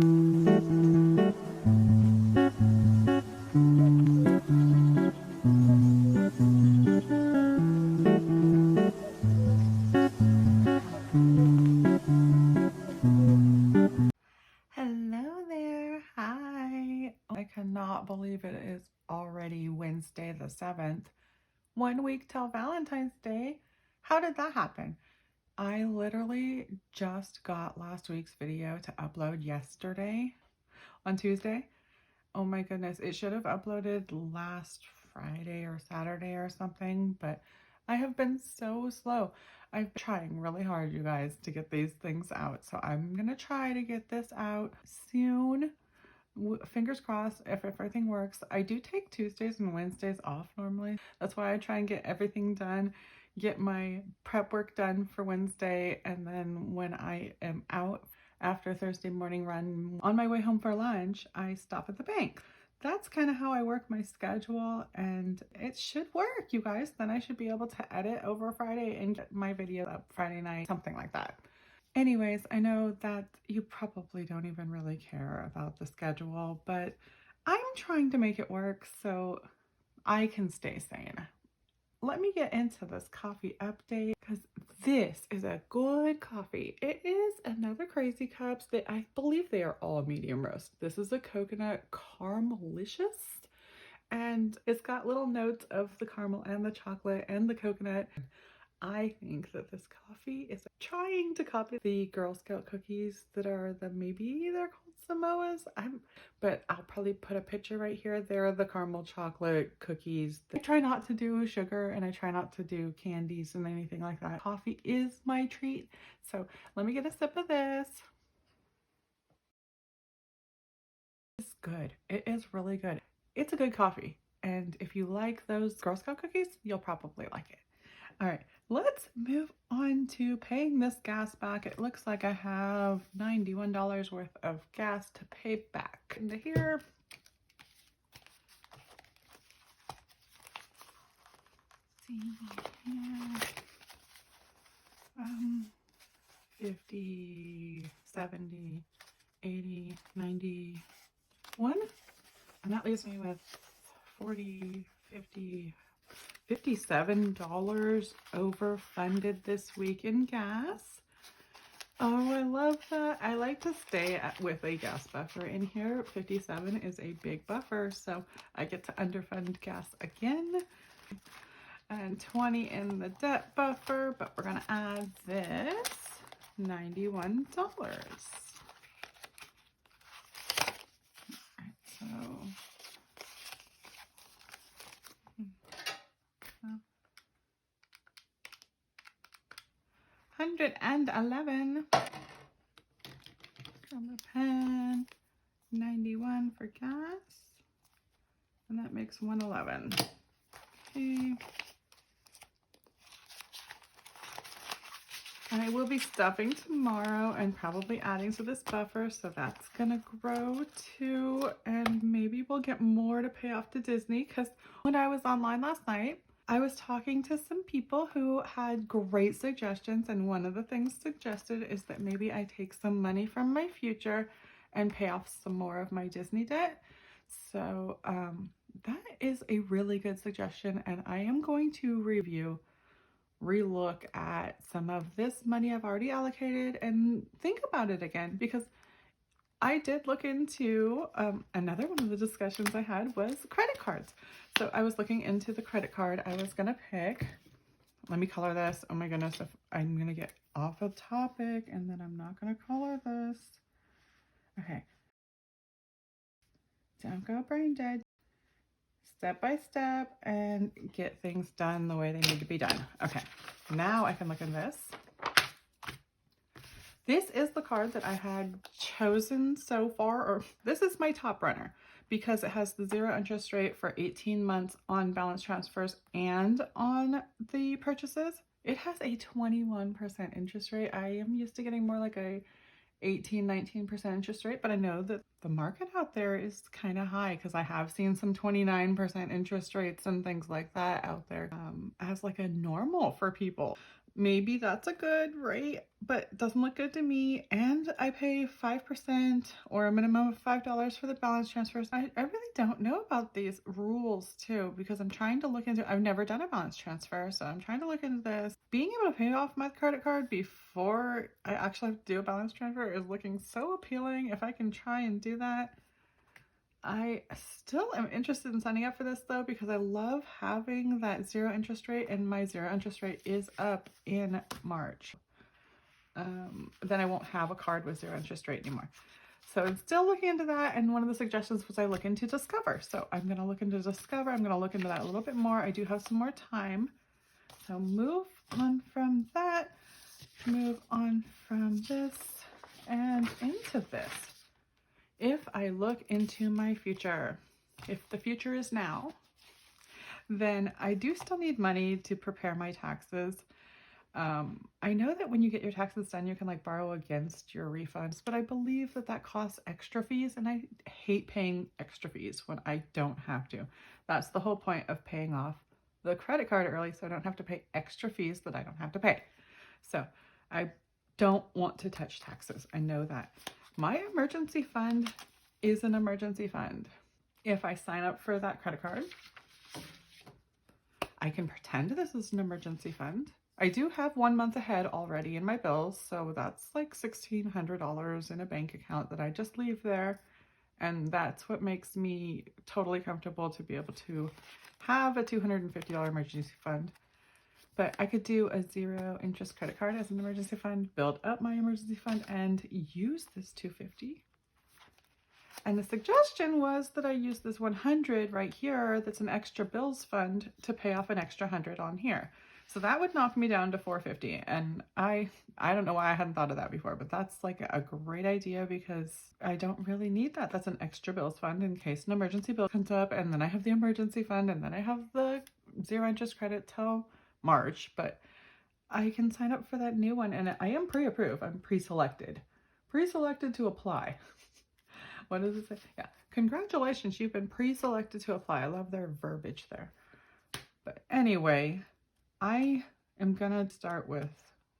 Hello there. Hi. I cannot believe it is already Wednesday the 7th. 1 week till Valentine's Day. How did that happen? I literally just got last week's video to upload yesterday on Tuesday. Oh my goodness, it should have uploaded last Friday or Saturday or something, but I have been so slow. I've been trying really hard, you guys, to get these things out. So I'm gonna try to get this out soon. Fingers crossed if everything works. I do take Tuesdays and Wednesdays off normally. That's why I try and get everything done, get my prep work done for Wednesday, and then when I am out after Thursday morning run on my way home for lunch, I stop at the bank. That's kind of how I work my schedule, and it should work, you guys. Then I should be able to edit over Friday and get my video up Friday night, something like that. Anyways, I know that you probably don't even really care about the schedule, but I'm trying to make it work so I can stay sane. Let me get into this coffee update because this is a good coffee. It is another Crazy Cups that I believe they are all medium roast. This is a coconut caramelicious, and it's got little notes of the caramel and the chocolate and the coconut. I think that this coffee is trying to copy the Girl Scout cookies that are maybe they're called Samoas. But I'll probably put a picture right here. They're the caramel chocolate cookies. I try not to do sugar and I try not to do candies and anything like that. Coffee is my treat. So let me get a sip of this. It's good. It is really good. It's a good coffee. And if you like those Girl Scout cookies, you'll probably like it. All right, let's move on to paying this gas back. It looks like I have $91 worth of gas to pay back. Into here. See here. 50, 70, 80, 91. And that leaves me with 40, 50, $57 overfunded this week in gas. Oh, I love that. I like to stay with a gas buffer in here. 57 is a big buffer, so I get to underfund gas again. And 20 in the debt buffer, but we're gonna add this $91. So $111 from the pen, 91 for gas, and that makes 111. Okay. And I will be stuffing tomorrow and probably adding to this buffer, so that's gonna grow too. And maybe we'll get more to pay off to Disney, because when I was online last night, I was talking to some people who had great suggestions, and one of the things suggested is that maybe I take some money from my future and pay off some more of my Disney debt. So that is a really good suggestion, and I am going to relook at some of this money I've already allocated and think about it again, because I did look into another one of the discussions I had was credit cards. So I was looking into the credit card I was gonna pick. Let me color this. Oh my goodness, if I'm gonna get off of topic and then I'm not gonna color this. Okay. Don't go brain dead. Step by step and get things done the way they need to be done. Okay, now I can look at this. This is the card that I had chosen so far, or this is my top runner, because it has the 0 interest rate for 18 months on balance transfers and on the purchases. It has a 21% interest rate. I am used to getting more like a 18-19% interest rate, but I know that the market out there is kind of high, because I have seen some 29% interest rates and things like that out there as like a normal for people. maybe that's a good rate, but it doesn't look good to me. And I pay 5% or a minimum of $5 for the balance transfers. I really don't know about these rules too, because I'm trying to look into, I've never done a balance transfer, so I'm trying to look into this. Being able to pay off my credit card before I actually have to do a balance transfer is looking so appealing. If I can try and do that. I still am interested in signing up for this though, because I love having that zero interest rate, and my zero interest rate is up in March. Then I won't have a card with zero interest rate anymore. So I'm still looking into that, and one of the suggestions was I look into Discover. So I'm going to look into Discover. I'm going to look into that a little bit more. I do have some more time. So move on from that, move on from this, and into this. If I look into my future, if the future is now, then I do still need money to prepare my taxes. I know that when you get your taxes done, you can like borrow against your refunds, but I believe that that costs extra fees, and I hate paying extra fees when I don't have to. That's the whole point of paying off the credit card early, so I don't have to pay extra fees that I don't have to pay. So I don't want to touch taxes. I know that. My emergency fund is an emergency fund. If I sign up for that credit card, I can pretend this is an emergency fund. I do have 1 month ahead already in my bills, so that's like $1,600 in a bank account that I just leave there. And that's what makes me totally comfortable to be able to have a $250 emergency fund. But I could do a zero interest credit card as an emergency fund, build up my emergency fund, and use this $250. And the suggestion was that I use this $100 right here that's an extra bills fund to pay off an extra $100 on here. So that would knock me down to $450. And I don't know why I hadn't thought of that before, but that's like a great idea, because I don't really need that. That's an extra bills fund in case an emergency bill comes up, and then I have the emergency fund, and then I have the zero interest credit till March. But I can sign up for that new one, and I am pre-approved. I'm pre-selected to apply. What does it say? Yeah, congratulations, you've been pre-selected to apply. I love their verbiage there. But anyway, I am gonna start with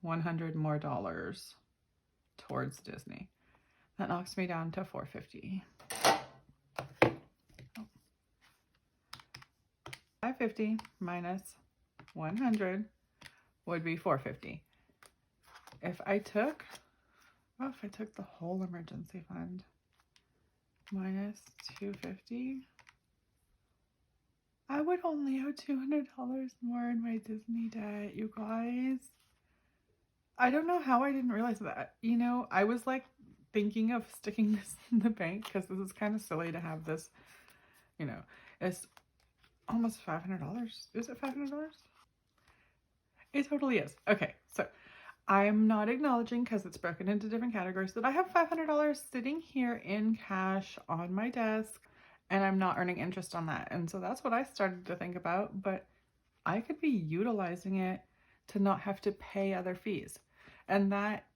$100 more towards Disney. That knocks me down to $450. $550 minus 100 would be $450. If I took the whole emergency fund minus $250, I would only owe $200 more in my Disney debt, you guys. I don't know how I didn't realize that. You know, I was like thinking of sticking this in the bank, because this is kind of silly to have this, you know, it's almost $500. Is it $500? It totally is. Okay, so I'm not acknowledging, because it's broken into different categories, that I have $500 sitting here in cash on my desk, and I'm not earning interest on that. And so that's what I started to think about, but I could be utilizing it to not have to pay other fees. And that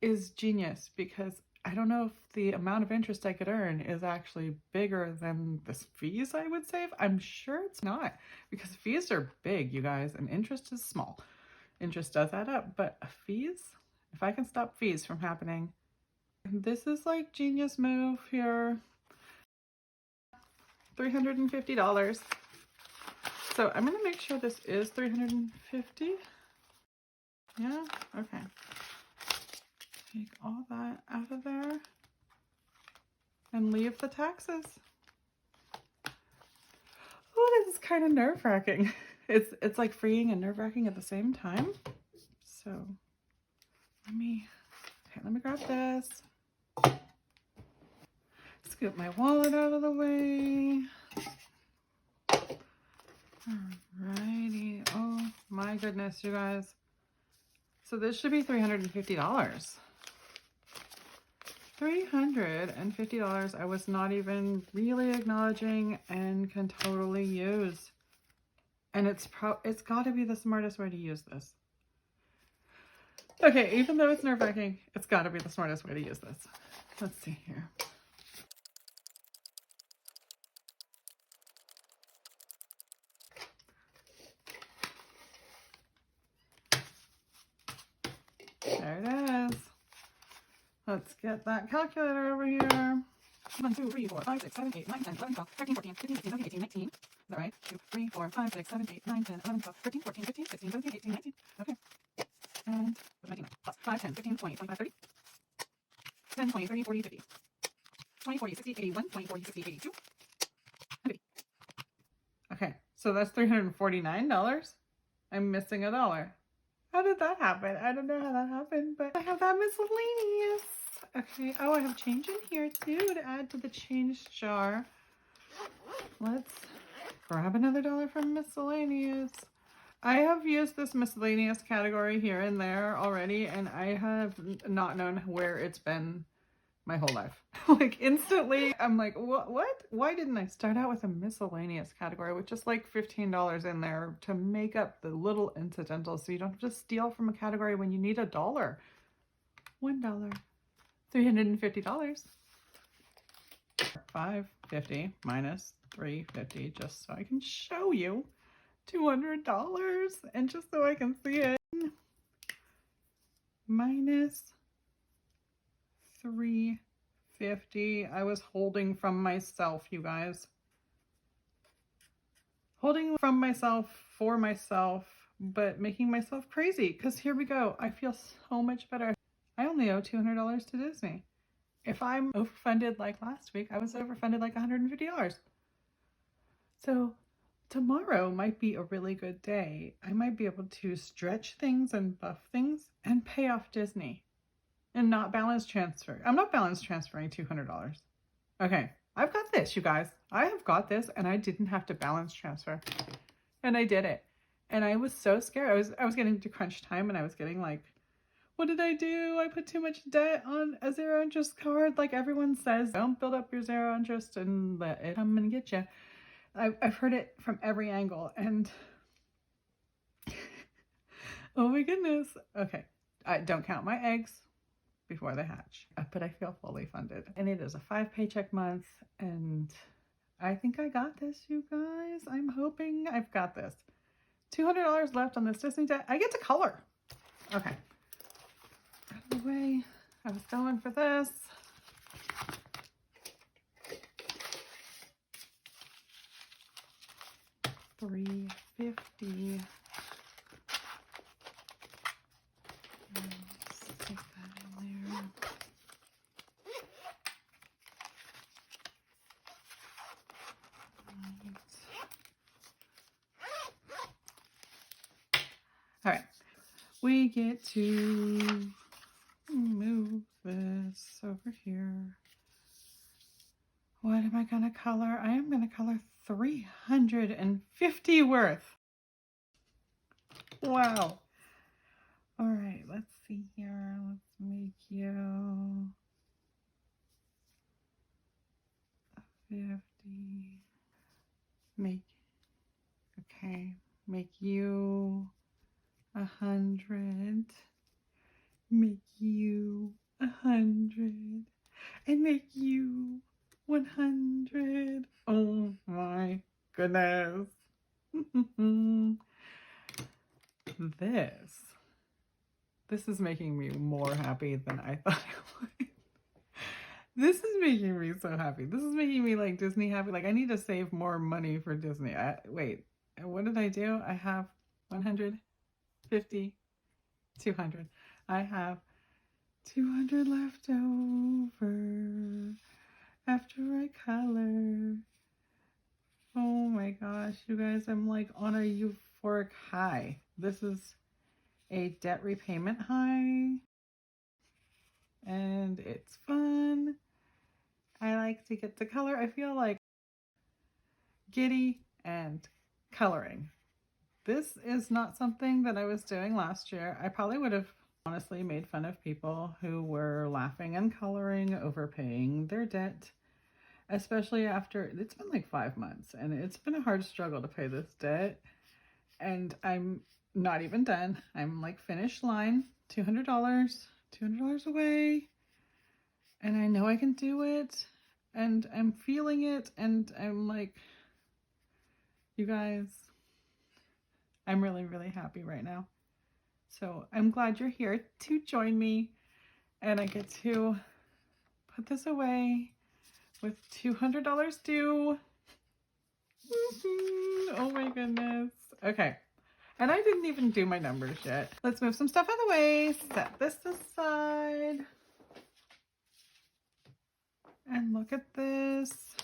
is genius, because I don't know if the amount of interest I could earn is actually bigger than the fees I would save. I'm sure it's not, because fees are big, you guys, and interest is small. Interest does add up, but fees, if I can stop fees from happening, this is like genius move here. $350. So I'm gonna make sure this is $350. Yeah, okay. Take all that out of there and leave the taxes. Oh, this is kind of nerve-wracking. It's like freeing and nerve-wracking at the same time. So let me grab this. Scoop my wallet out of the way. Alrighty. Oh my goodness, you guys. So this should be $350. $350 I was not even really acknowledging and can totally use. And it's got to be the smartest way to use this. Okay, even though it's nerve-wracking, it's got to be the smartest way to use this. Let's see here. Let's get that calculator over here. 1, 2, 3, 4, 5, 6, 7, 8, 9, 10, 11, 12, 13, 14, 15, 16, 17, 18, 19. Is that right? 2, 3, 4, 5, 6, 7, 8, 9, 10, 11, 12, 13, 14, 15, 16, 17, 18, 19. Okay. And what's 19? Plus 5, 10, 15, 20, 25, 30. 10, 20, 30, 40, 50. 20, 40, 60, 81, 20, 40, 60, 82. Okay, so that's $349. I'm missing $1. How did that happen? I don't know how that happened, but I have that miscellaneous. Okay, oh, I have change in here too to add to the change jar. Let's grab another $1 from miscellaneous. I have used this miscellaneous category here and there already, and I have not known where it's been my whole life. Like instantly, I'm like, what? Why didn't I start out with a miscellaneous category with just like $15 in there to make up the little incidentals so you don't have to steal from a category when you need $1? $1. $350. $550 minus $350 just so I can show you. $200 and just so I can see it. Minus $350. I was holding from myself, you guys. Holding from myself for myself, but making myself crazy. Because here we go. I feel so much better. I only owe $200 to Disney. If I'm overfunded like last week, I was overfunded like $150. So tomorrow might be a really good day. I might be able to stretch things and buff things and pay off Disney and not balance transfer. I'm not balance transferring $200. Okay, I've got this, you guys. I have got this, and I didn't have to balance transfer. And I did it. And I was so scared. I was getting to crunch time, and I was getting like, what did I do? I put too much debt on a zero interest card. Like everyone says, don't build up your zero interest and let it come and get you. I've heard it from every angle, and oh my goodness. Okay, I don't count my eggs before they hatch, but I feel fully funded. And it is a 5 paycheck month, and I think I got this, you guys. I'm hoping I've got this. $200 left on this Disney debt. I get to color. Okay. Out of the way. I was going for this. $350. Stick that in there. All right, we get to move this over here. What am I gonna color? I am gonna color 350 worth. Wow. All right, let's see here. Let's make you 50. Make you 100. Make you 100. And make you 100. Oh my goodness. This is making me more happy than I thought it would. This is making me so happy. This is making me like Disney happy. Like I need to save more money for Disney. Wait, what did I do? I have 150, 200. I have 200 left over after I color. Oh my gosh, you guys, I'm like on a euphoric high. This is a debt repayment high, and it's fun. I like to get to color. I feel like giddy and coloring. This is not something that I was doing last year. I probably would have honestly made fun of people who were laughing and coloring, overpaying their debt, especially after it's been like 5 months, and it's been a hard struggle to pay this debt. And I'm not even done. I'm like finish line, $200 away. And I know I can do it. And I'm feeling it. And I'm like, you guys, I'm really, really happy right now. So I'm glad you're here to join me and I get to put this away with $200 due. Oh my goodness. Okay. And I didn't even do my numbers yet. Let's move some stuff out of the way, set this aside, and look at this.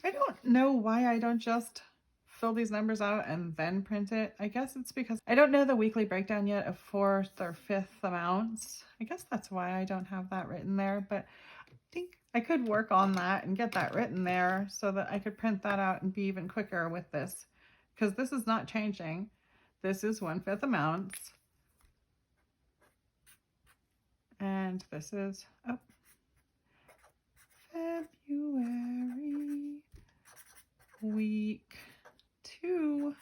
I don't know why I don't just fill these numbers out and then print it. I guess it's because I don't know the weekly breakdown yet of fourth or fifth amounts. I guess that's why I don't have that written there, but I think I could work on that and get that written there so that I could print that out and be even quicker with this, because this is not changing. This is 1/5 amounts. And this is February week 2.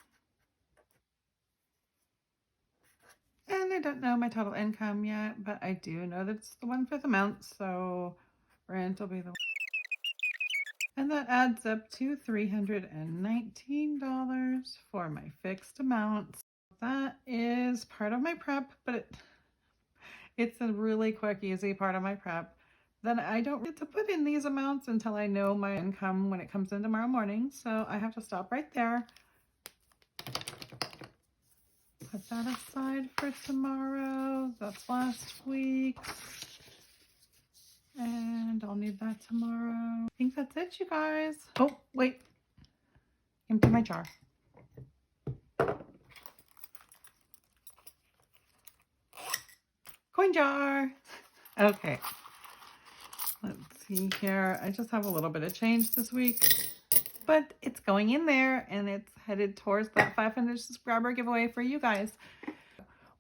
And I don't know my total income yet, but I do know that it's the 1/5 amount, so rent will be the... And that adds up to $319 for my fixed amounts. That is part of my prep, but it's a really quick, easy part of my prep. Then I don't get to put in these amounts until I know my income when it comes in tomorrow morning. So I have to stop right there. Put that aside for tomorrow. That's last week. And I'll need that tomorrow. I think that's it, you guys. Oh, wait. Empty my jar. Coin jar. Okay. Let's see here. I just have a little bit of change this week, but it's going in there and it's headed towards that 500 subscriber giveaway for you guys.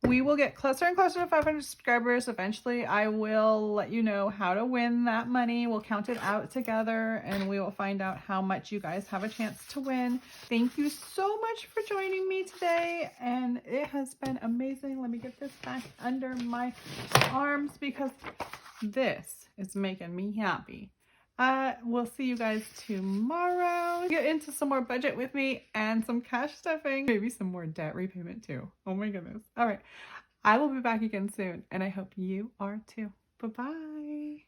We will get closer and closer to 500 subscribers. Eventually, I will let you know how to win that money. We'll count it out together and we will find out how much you guys have a chance to win. Thank you so much for joining me today, and it has been amazing. Let me get this back under my arms because this is making me happy. We'll see you guys tomorrow. Get into some more budget with me and some cash stuffing. Maybe some more debt repayment too. Oh my goodness. All right. I will be back again soon, and I hope you are too. Bye-bye.